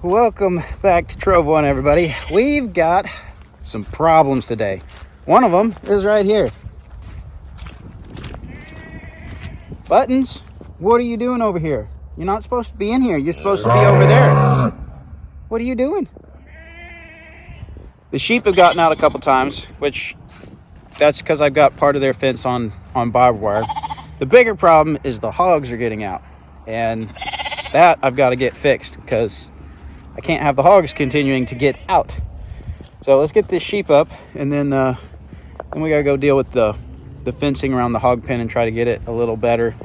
Welcome back to Trove One, everybody. We've got some problems today. One of them is right here. Buttons, what are you doing over here? You're not supposed to be in here. You're supposed to be over there. What are you doing? The sheep have gotten out a couple times, which that's because I've got part of their fence on barbed wire. The bigger problem is the hogs are getting out, and that I've got to get fixed because I can't have the hogs continuing to get out. So let's get this sheep up, and then we gotta go deal with the fencing around the hog pen and try to get it a little better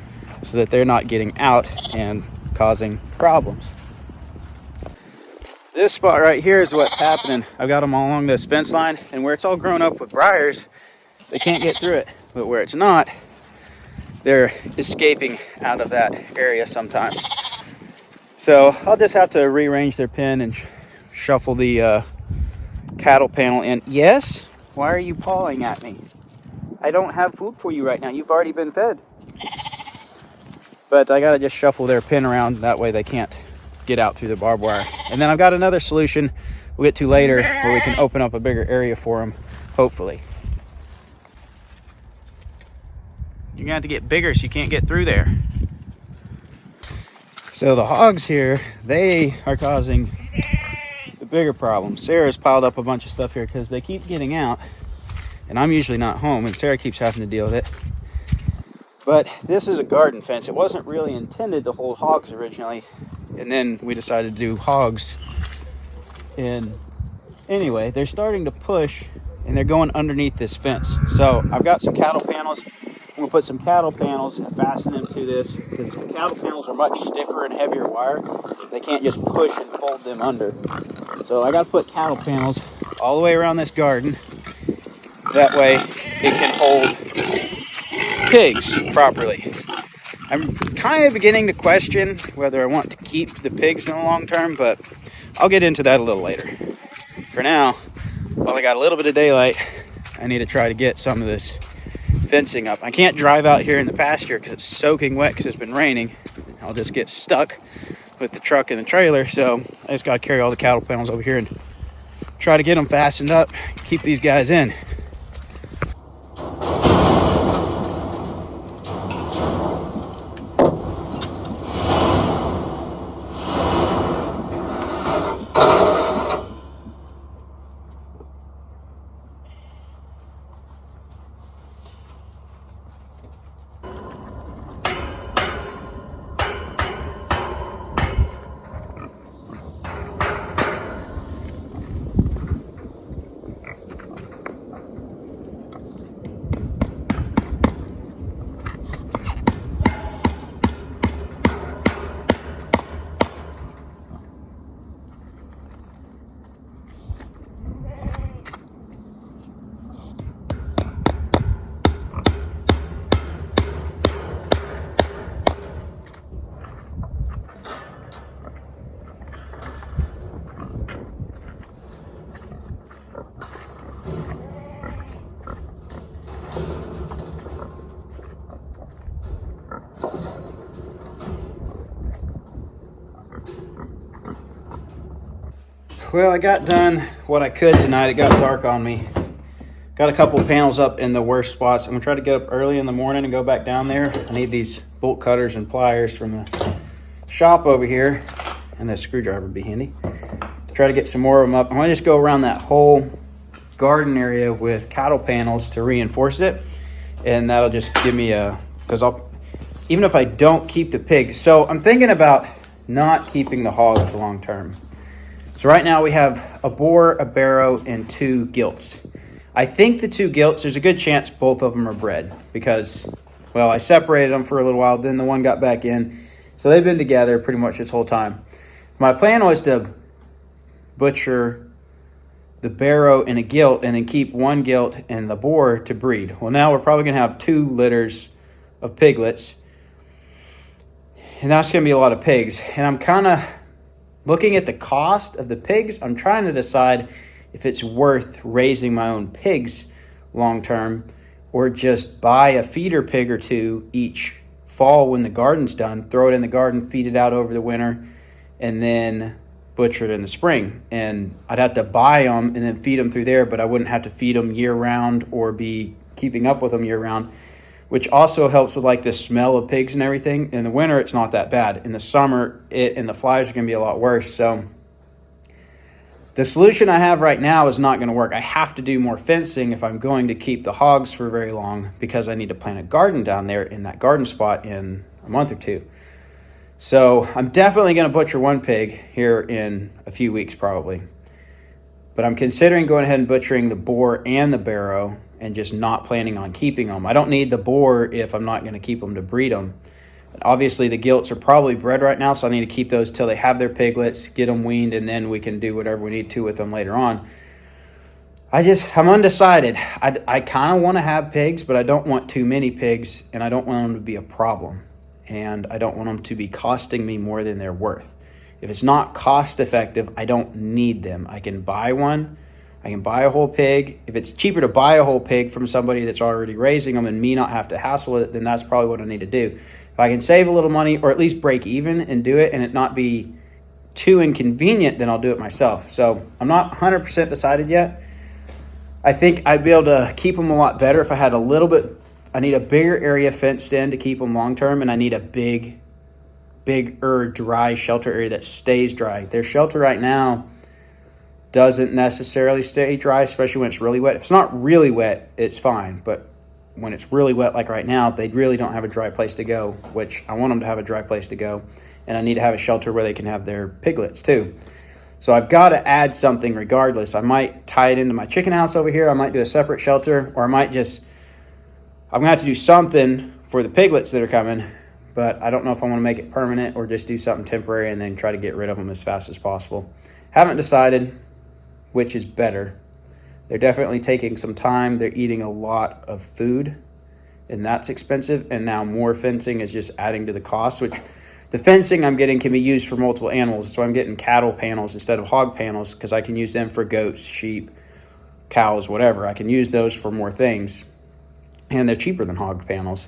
so that they're not getting out and causing problems. This spot right here is what's happening. I've got them all along this fence line, and where it's all grown up with briars, they can't get through it. But where it's not, they're escaping out of that area sometimes. So I'll just have to rearrange their pen and shuffle the cattle panel in. Yes? Why are you pawing at me? I don't have food for you right now. You've already been fed. But I gotta just shuffle their pen around. That way they can't get out through the barbed wire. And then I've got another solution we'll get to later where we can open up a bigger area for them, hopefully. You're gonna have to get bigger so you can't get through there. So the hogs here, they are causing the bigger problem. Sarah's piled up a bunch of stuff here because they keep getting out, and I'm usually not home, and Sarah keeps having to deal with it. But this is a garden fence. It wasn't really intended to hold hogs originally, and then we decided to do hogs. And anyway, they're starting to push, and they're going underneath this fence. So I've got some cattle panels. I'm gonna put some cattle panels and fasten them to this because the cattle panels are much stiffer and heavier wire. They can't just push and fold them under. So I gotta put cattle panels all the way around this garden. That way it can hold pigs properly. I'm kind of beginning to question whether I want to keep the pigs in the long term, but I'll get into that a little later. For now, while I got a little bit of daylight, I need to try to get some of this fencing up. I can't drive out here in the pasture because it's soaking wet because it's been raining. I'll just get stuck with the truck and the trailer, so I just got to carry all the cattle panels over here and try to get them fastened up, keep these guys in. Well, I got done what I could tonight. It got dark on me. Got a couple of panels up in the worst spots. I'm gonna try to get up early in the morning and go back down there. I need these bolt cutters and pliers from the shop over here, and that screwdriver would be handy. Try to get some more of them up. I'm gonna just go around that whole garden area with cattle panels to reinforce it, and that'll just give me even if I don't keep the pigs. So I'm thinking about not keeping the hogs long term. So right now we have a boar, a barrow, and 2 gilts. I think the 2 gilts, there's a good chance both of them are bred because, well, I separated them for a little while, then the one got back in. So they've been together pretty much this whole time. My plan was to butcher the barrow and a gilt and then keep 1 gilt and the boar to breed. Well, now we're probably going to have 2 litters of piglets. And that's going to be a lot of pigs. And I'm kind of looking at the cost of the pigs. I'm trying to decide if it's worth raising my own pigs long term or just buy a feeder pig or 2 each fall when the garden's done, throw it in the garden, feed it out over the winter, and then butchered in the spring, and I'd have to buy them and then feed them through there, but I wouldn't have to feed them year round or be keeping up with them year round, which also helps with like the smell of pigs and everything. In the winter, it's not that bad. In the summer, it and the flies are going to be a lot worse. So the solution I have right now is not going to work. I have to do more fencing if I'm going to keep the hogs for very long, because I need to plant a garden down there in that garden spot in a month or two. So I'm definitely going to butcher one pig here in a few weeks probably. But I'm considering going ahead and butchering the boar and the barrow and just not planning on keeping them. I don't need the boar if I'm not going to keep them to breed them. Obviously, the gilts are probably bred right now, so I need to keep those till they have their piglets, get them weaned, and then we can do whatever we need to with them later on. I'm undecided. I kind of want to have pigs, but I don't want too many pigs, and I don't want them to be a problem. And I don't want them to be costing me more than they're worth. If it's not cost effective, I don't need them. I can buy one. I can buy a whole pig. If it's cheaper to buy a whole pig from somebody that's already raising them and me not have to hassle with it, then that's probably what I need to do. If I can save a little money or at least break even and do it and it not be too inconvenient, then I'll do it myself. So I'm not 100% decided yet. I think I'd be able to keep them a lot better if I had a little bit. I need a bigger area fenced in to keep them long term, and I need a bigger dry shelter area that stays dry. Their shelter right now doesn't necessarily stay dry, especially when it's really wet. If it's not really wet, it's fine. But when it's really wet, like right now, they really don't have a dry place to go, which I want them to have a dry place to go. And I need to have a shelter where they can have their piglets too. So I've got to add something regardless. I might tie it into my chicken house over here. I might do a separate shelter, or I'm going to have to do something for the piglets that are coming, but I don't know if I want to make it permanent or just do something temporary and then try to get rid of them as fast as possible. Haven't decided which is better. They're definitely taking some time. They're eating a lot of food, and that's expensive. And now more fencing is just adding to the cost, which the fencing I'm getting can be used for multiple animals. So I'm getting cattle panels instead of hog panels because I can use them for goats, sheep, cows, whatever. I can use those for more things, and they're cheaper than hog panels.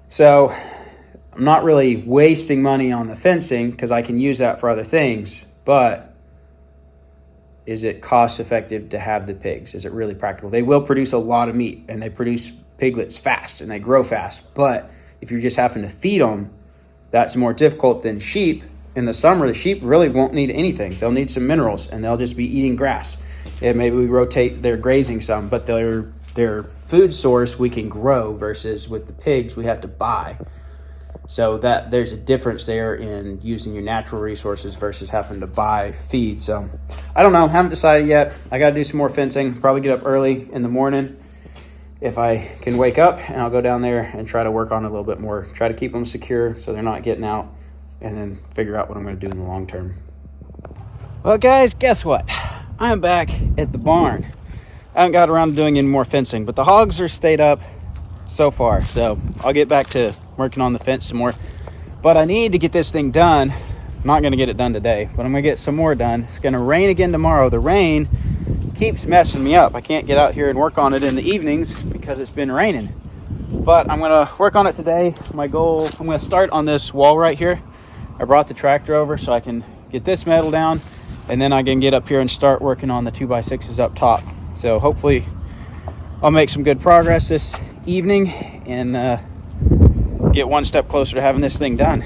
So I'm not really wasting money on the fencing because I can use that for other things, but is it cost effective to have the pigs? Is it really practical? They will produce a lot of meat, and they produce piglets fast, and they grow fast. But if you're just having to feed them, that's more difficult than sheep. In the summer, the sheep really won't need anything. They'll need some minerals, and they'll just be eating grass. And maybe we rotate their grazing some, but their food source we can grow, versus with the pigs we have to buy. So that there's a difference there in using your natural resources versus having to buy feed. So I don't know, haven't decided yet. I got to do some more fencing, probably get up early in the morning if I can wake up, and I'll go down there and try to work on it a little bit more. Try to keep them secure so they're not getting out, and then figure out what I'm going to do in the long term. Well, guys, guess what? I'm back at the barn. I haven't got around to doing any more fencing, but the hogs are stayed up so far. So I'll get back to working on the fence some more. But I need to get this thing done. I'm not going to get it done today, but I'm going to get some more done. It's going to rain again tomorrow. The rain keeps messing me up. I can't get out here and work on it in the evenings because it's been raining. But I'm going to work on it today. My goal, I'm going to start on this wall right here. I brought the tractor over so I can get this metal down, and then I can get up here and start working on the 2x6s up top. So hopefully I'll make some good progress this evening and get one step closer to having this thing done.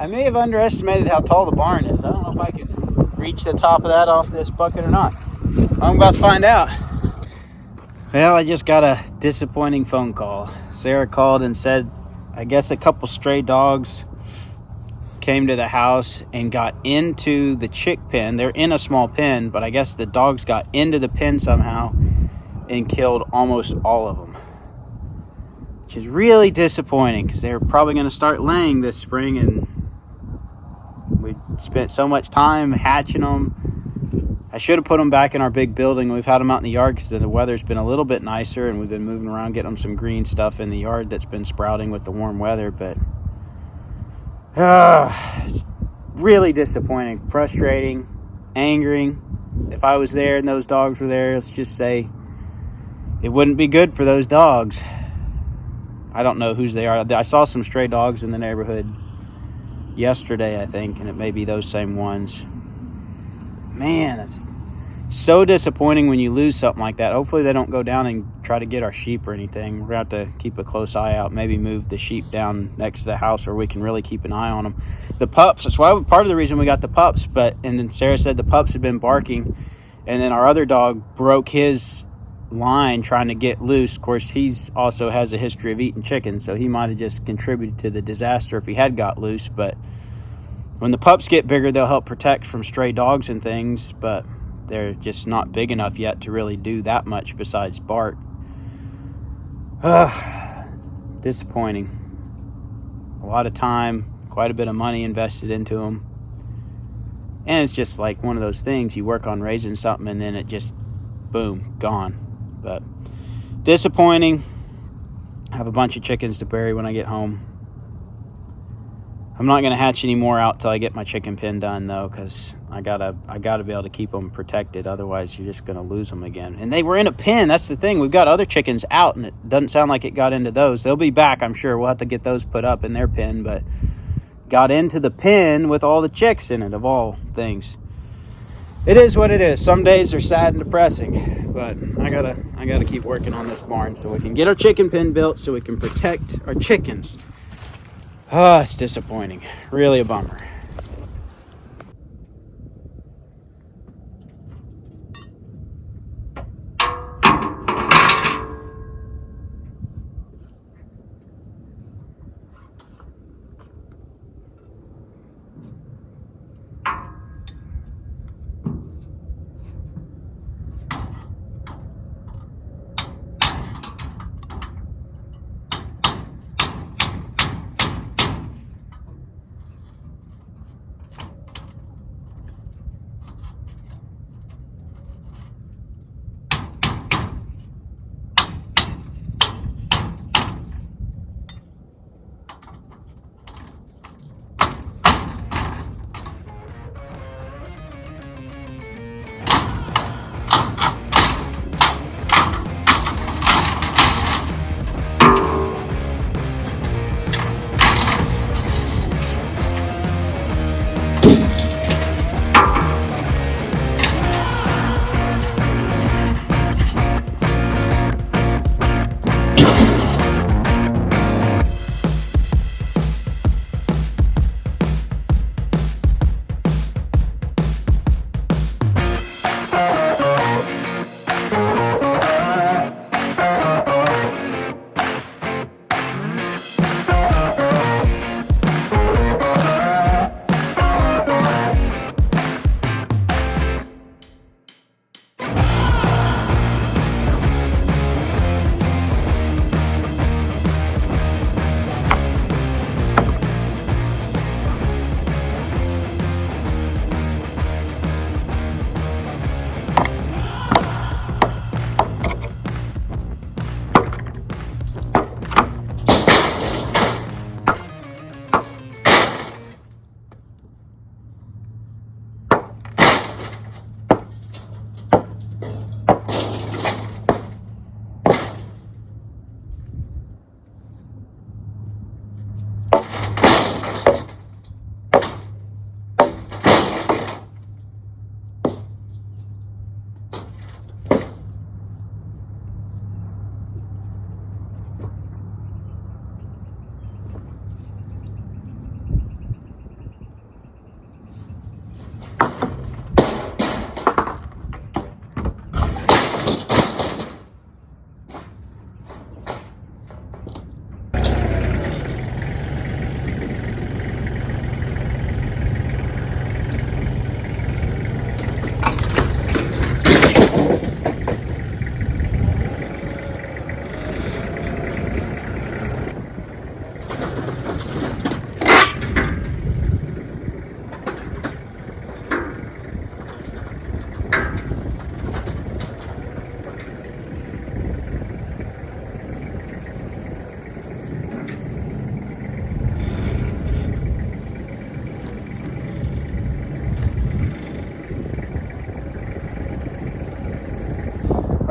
I may have underestimated how tall the barn is. I don't know if I can reach the top of that off this bucket or not. I'm about to find out. Well, I just got a disappointing phone call. Sarah called and said, I guess a couple stray dogs came to the house and got into the chick pen. They're in a small pen, but I guess the dogs got into the pen somehow and killed almost all of them. Which is really disappointing because they're probably going to start laying this spring, and we spent so much time hatching them. I should have put them back in our big building. We've had them out in the yard because the weather's been a little bit nicer, and we've been moving around getting them some green stuff in the yard that's been sprouting with the warm weather. But it's really disappointing, frustrating, angering. If I was there and those dogs were there, let's just say it wouldn't be good for those dogs. I don't know whose they are. I saw some stray dogs in the neighborhood yesterday, I think, and it may be those same ones. Man, it's so disappointing when you lose something like that. Hopefully they don't go down and try to get our sheep or anything. We're going to have to keep a close eye out, maybe move the sheep down next to the house where we can really keep an eye on them. The pups, that's why part of the reason we got the pups, and then Sarah said the pups had been barking, and then our other dog broke his line trying to get loose. Of course, he's also has a history of eating chicken, so he might have just contributed to the disaster if he had got loose. But when the pups get bigger, they'll help protect from stray dogs and things, but they're just not big enough yet to really do that much besides bark. Disappointing. A lot of time, quite a bit of money invested into them. And it's just like one of those things, you work on raising something and then it just, boom, gone. But disappointing. I have a bunch of chickens to bury when I get home. I'm not going to hatch any more out till I get my chicken pen done, though, because I gotta be able to keep them protected. Otherwise, you're just going to lose them again. And they were in a pen. That's the thing. We've got other chickens out, and it doesn't sound like it got into those. They'll be back, I'm sure. We'll have to get those put up in their pen, but got into the pen with all the chicks in it, of all things. It is what it is. Some days are sad and depressing, but I gotta keep working on this barn so we can get our chicken pen built so we can protect our chickens. Oh, it's disappointing. Really a bummer.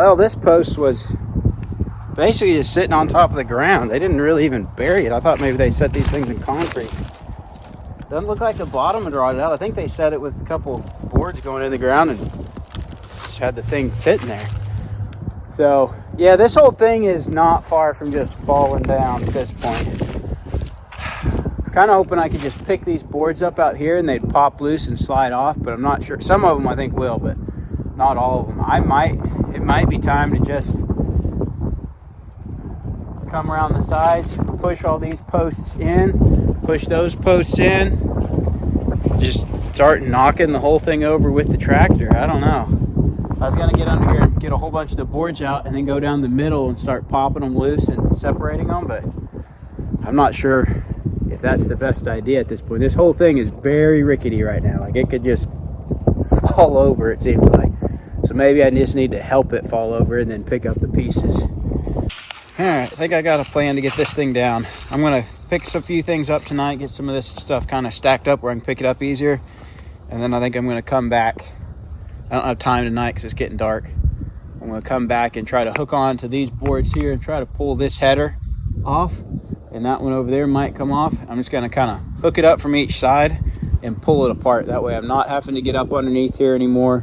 Well, this post was basically just sitting on top of the ground. They didn't really even bury it. I thought maybe they set these things in concrete. Doesn't look like the bottom had rotted out. I think they set it with a couple boards going in the ground and just had the thing sitting there. So yeah, this whole thing is not far from just falling down at this point. I was kind of hoping I could just pick these boards up out here and they'd pop loose and slide off, but I'm not sure. Some of them I think will, but not all of them. It might be time to just come around the sides, push all these posts in, push those posts in, just start knocking the whole thing over with the tractor. I don't know. I was gonna get under here and get a whole bunch of the boards out and then go down the middle and start popping them loose and separating them, but I'm not sure if that's the best idea at this point. This whole thing is very rickety right now. Like, it could just fall over, it seems like. So maybe I just need to help it fall over and then pick up the pieces. All right, I think I got a plan to get this thing down. I'm gonna fix a few things up tonight, get some of this stuff kind of stacked up where I can pick it up easier. And then I think I'm gonna come back. I don't have time tonight because it's getting dark. I'm gonna come back and try to hook on to these boards here and try to pull this header off. And that one over there might come off. I'm just gonna kind of hook it up from each side and pull it apart. That way I'm not having to get up underneath here anymore.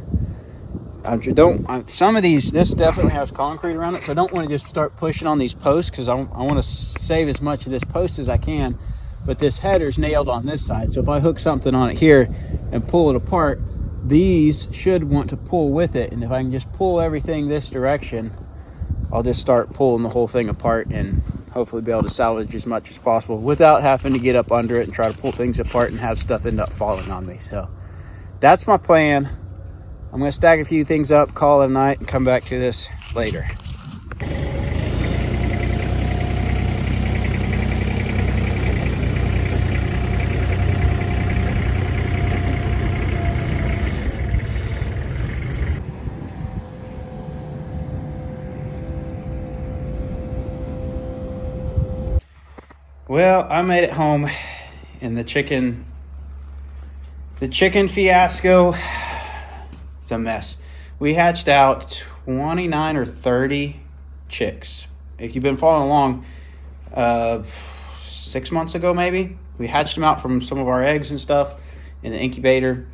Some of these, this definitely has concrete around it, so I don't want to just start pushing on these posts because I want to save as much of this post as I can. But this header's nailed on this side, so if I hook something on it here and pull it apart, these should want to pull with it. And if I can just pull everything this direction, I'll just start pulling the whole thing apart and hopefully be able to salvage as much as possible without having to get up under it and try to pull things apart and have stuff end up falling on me. So that's my plan. I'm going to stack a few things up, call it a night, and come back to this later. Well, I made it home, and the chicken fiasco, a mess. We hatched out 29 or 30 chicks. If you've been following along, 6 months ago maybe, we hatched them out from some of our eggs and stuff in the incubator.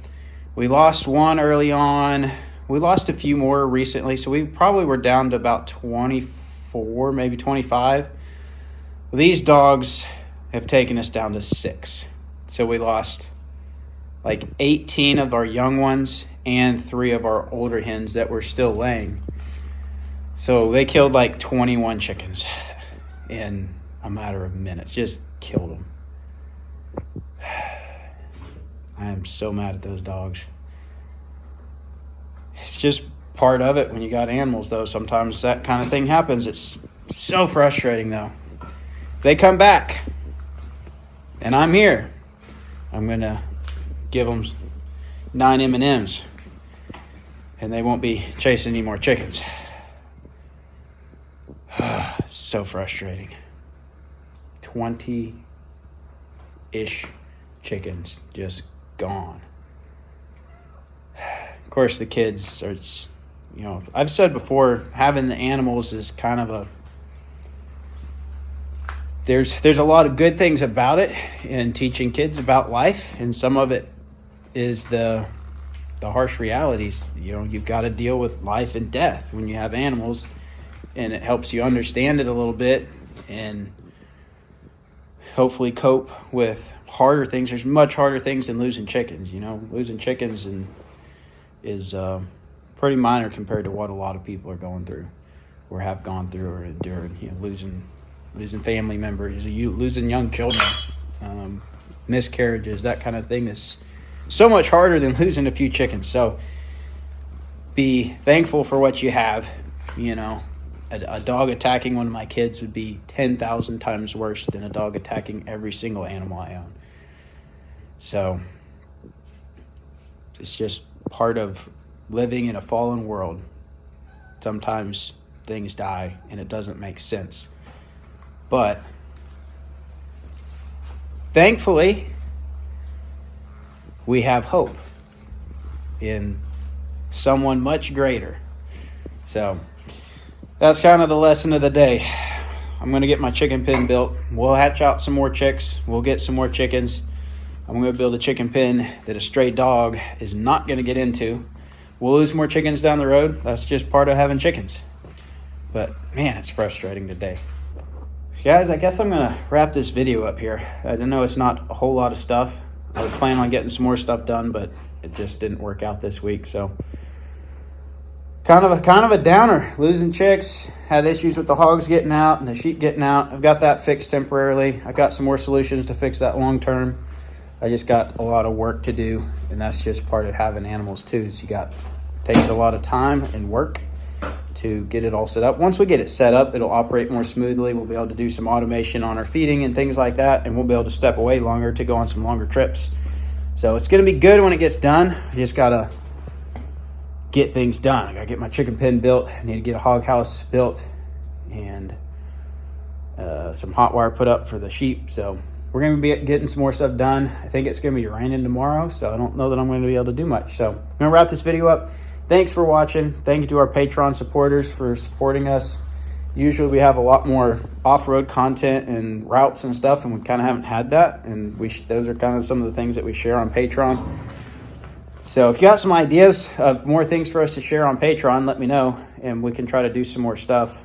We lost one early on. We lost a few more recently, so we probably were down to about 24, maybe 25. These dogs have taken us down to 6. So we lost like 18 of our young ones and 3 of our older hens that were still laying. So they killed like 21 chickens in a matter of minutes. Just killed them. I am so mad at those dogs. It's just part of it when you got animals, though. Sometimes that kind of thing happens. It's so frustrating, though. They come back, and I'm here. I'm going to give them 9 M&Ms. And they won't be chasing any more chickens. So frustrating. 20-ish chickens just gone. Of course, the kids are, I've said before, having the animals is kind of a, there's a lot of good things about it in teaching kids about life, and some of it is the harsh realities. You've got to deal with life and death when you have animals, and it helps you understand it a little bit and hopefully cope with harder things. There's much harder things than losing chickens. Losing chickens is pretty minor compared to what a lot of people are going through or have gone through or endured. Losing family members, losing young children, miscarriages, that kind of thing is so much harder than losing a few chickens. So be thankful for what you have. A dog attacking one of my kids would be 10,000 times worse than a dog attacking every single animal I own. So it's just part of living in a fallen world. Sometimes things die and it doesn't make sense. But thankfully, we have hope in someone much greater. So that's kind of the lesson of the day. I'm going to get my chicken pen built. We'll hatch out some more chicks. We'll get some more chickens. I'm going to build a chicken pen that a stray dog is not going to get into. We'll lose more chickens down the road. That's just part of having chickens. But man, it's frustrating today. Guys, I guess I'm going to wrap this video up here. I know it's not a whole lot of stuff. I was planning on getting some more stuff done, but it just didn't work out this week. So kind of a downer. Losing chicks, had issues with the hogs getting out and the sheep getting out. I've got that fixed temporarily. I've got some more solutions to fix that long term. I just got a lot of work to do, and that's just part of having animals too. Is takes a lot of time and work to get it all set up. Once we get it set up, it'll operate more smoothly. We'll be able to do some automation on our feeding and things like that, and we'll be able to step away longer to go on some longer trips. So it's going to be good when it gets done. I just gotta get things done. I gotta get my chicken pen built. I need to get a hog house built and some hot wire put up for the sheep. So we're going to be getting some more stuff done. I think it's going to be raining tomorrow, so I don't know that I'm going to be able to do much. So I'm going to wrap this video up. Thanks for watching. Thank you to our Patreon supporters for supporting us. Usually we have a lot more off-road content and routes and stuff, and we kind of haven't had that. And those are kind of some of the things that we share on Patreon. So if you got some ideas of more things for us to share on Patreon, let me know, and we can try to do some more stuff.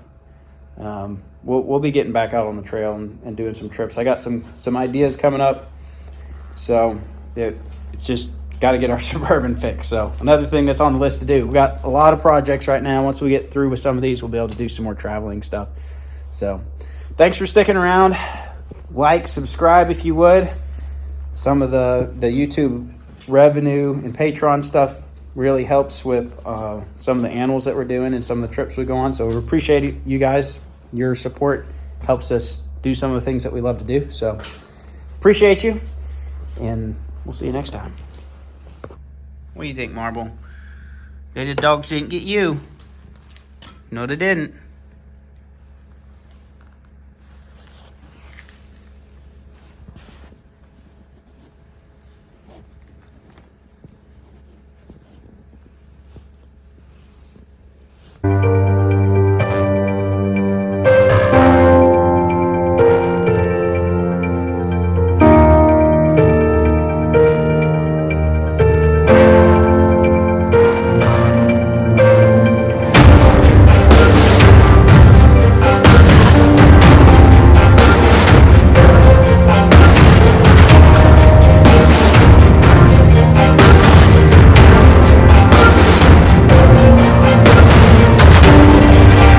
We'll be getting back out on the trail and doing some trips. I got some ideas coming up, so it's just got to get our Suburban fixed. So another thing that's on the list to do. We got a lot of projects right now. Once we get through with some of these, we'll be able to do some more traveling stuff. So thanks for sticking around. Like, subscribe if you would. Some of the YouTube revenue and Patreon stuff really helps with some of the animals that we're doing and some of the trips we go on. So we appreciate you guys. Your support helps us do some of the things that we love to do. So appreciate you, and we'll see you next time. What do you think, Marble? The dogs didn't get you. No, they didn't.